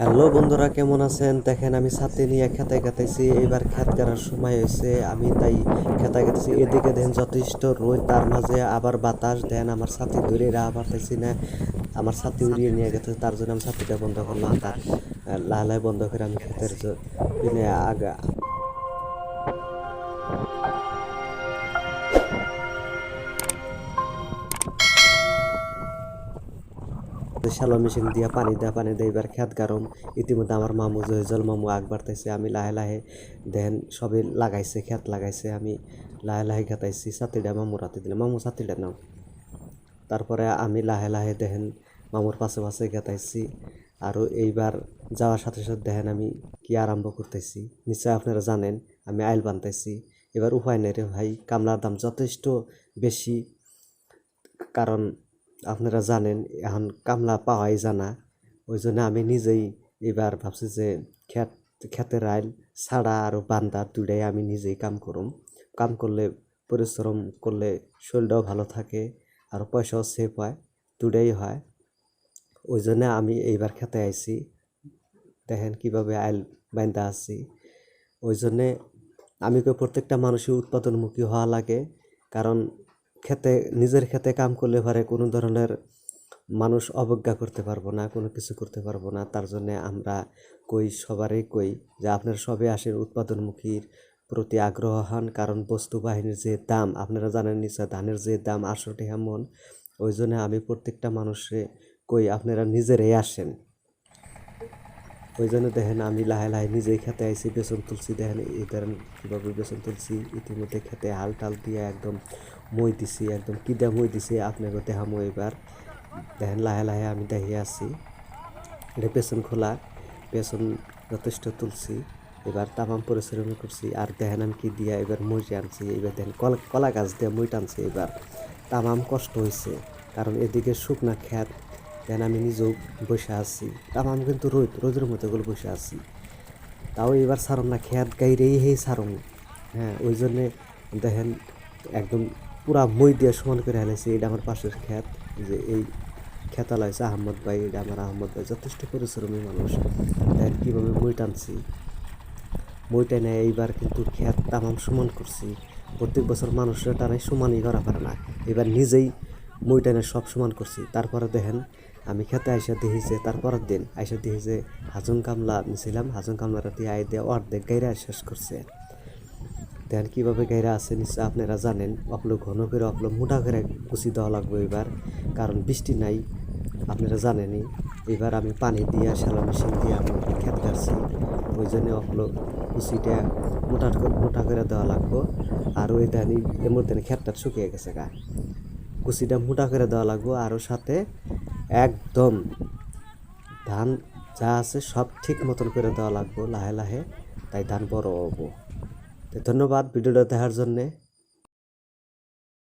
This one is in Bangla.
হ্যালো বন্ধুরা, কেমন আছেন? দেখেন আমি ছাতি নিয়ে খেতে গেতেছি। এবার খেত করার সময় হয়েছে, আমি তাই খেতে গেতেছি। এদিকে দেখেন যথেষ্ট রোদ, তার মাঝে আবার বাতাস। দেন আমার ছাতি ধরে রাখা পারতেছি না, আমার ছাতি উড়িয়ে নিয়ে গেছে। তার জন্য আমি ছাতিটা বন্ধ করলাম। তার লাহে বন্ধ করে আমি খেতের পিনে আগা শ্যালো মেশিন দিয়া পানি দেয়। এবার খেত গারম। ইতিমধ্যে আমার মামু জহিজল মামু আগ বাড়তেছে। আমি লাহে লাহে দেন সবে লাগাইছে, খেত লাগাইছে। আমি লাহে লাহে খেতাইছি। ছাতিটা মামুর হাতে দিলাম, মামু ছাতিটা নাও। তারপরে আমি লাহে লাহে দেখেন মামুর পাশে পাশে গেতাইছি। আর এইবার যাওয়ার সাথে সাথে দেখেন আমি কি আরম্ভ করতেছি। নিশ্চয় আপনারা জানেন আমি আইল বানতেছি। এবার উপায় নেই রে ভাই, কামলার দাম যথেষ্ট বেশি। কারণ আপনারা জানেন এখন কামলা পাওয়াই জানা। ওই জন্য আমি নিজেই এবার ভাবছি যে খেতের আইল ছাড়া আর বান্দা দুটাই আমি নিজেই কাম করুম। কাম করলে পরিশ্রম করলে শরীরটাও ভালো থাকে আর পয়সাও সেভ হয়, দুটাই হয়। ওই জন্য আমি এইবার খেতে আইছি। দেখেন কিভাবে আইল বাইন্দা আছি। ওই জন্যে আমি কই প্রত্যেকটা মানুষই উৎপাদনমুখী হওয়া লাগে। কারণ নিজের খেতে কাম করলে পারে কোনো ধরনের মানুষ অবজ্ঞা করতে পারবো না, কোনো কিছু করতে পারবো না। তার জন্যে আমরা সবারই কই যে আপনারা সবে আসেন, উৎপাদনমুখীর প্রতি আগ্রহ হন। কারণ বস্তু বাহিনীর যে দাম আপনারা জানেন, নিশ্চয় ধানের যে দাম 800 টাকা মন। ওই জন্য আমি প্রত্যেকটা মানুষে কই আপনারা নিজেরাই আসেন। ওই জন্য দেখেন আমি লাহে লাহে নিজেই খেতে আইছি, বেসন তুলছি। দেখেন এই ধরেন কীভাবে বেসন তুলছি। ইতিমধ্যে খেতে হাল টাল দিয়ে একদম মই দিছি, একদম কিদা মই দিছি আপনাকে দেখামো। এবার দেখেন লাহে লাহে আমি দেখিয়ে আসছি। এটা বেসন খোলা, বেসন যথেষ্ট তুলছি। এবার তামাম পরিশ্রম করছি। আর দেখেন আমি কি দিয়া এবার মই আনছি। এবার দেখেন কলা গাছ দিয়ে মই টানছি। এবার তামাম কষ্ট হয়েছে, কারণ এদিকে শুকনা খেত। দেন আমি নিজেও বসে আছি, তামাম কিন্তু রোদের মতো করে বসে আছি। তাও এবার সারম না, খেত গাইরেই সারম। হ্যাঁ, ওই জন্যে দেখেন একদম পুরা মই দিয়ে সমান করে হেলাইছি। এটা আমার পাশের খেত, যে এই খেতালা হয়েছে আহমদ ভাই। এটা আমার আহমদ ভাই যথেষ্ট পরিশ্রমী মানুষ। দেখেন কীভাবে মই টানছি। মই টানে এইবার কিন্তু খেত তামাম সমান করছি। প্রত্যেক বছর মানুষরা টানাই সমানই করা পারে না, এবার নিজেই মই টানে সব সমান করছি। তারপরে দেখেন আমি খেতে আইসা দেখি যে তারপরের দিন আইসা দেখি যে হাজং কামলা নিছিলাম, হাজং কামলাটা দিয়ে আই দিয়ে অর্ধেক গাইরা শেষ করছে। দেখেন কীভাবে গাইরা আছে, নিশ্চয় আপনারা জানেন। অকলো ঘন করে অকলো মোটা করে কুচি দেওয়া লাগবে এবার, কারণ বৃষ্টি নাই, আপনারা জানেনই। এবার আমি পানি দিয়ে শ্যালো মেশিন দিয়ে আমি খেত কাটছি। ওই জন্য অকলো কুচিটা মোটা করে দেওয়া লাগবো। আর ওই ধানি এর মধ্যে খেতটা শুকিয়ে গেছে গা, কুচিটা মোটা করে দেওয়া লাগবো। আরও সাথে একদম ধান যা আছে সব ঠিক মতন করে দেওয়া লাগবো লাহে লাহে, তাই ধান বড় হবো। ধন্যবাদ ভিডিওটা দেখার জন্যে।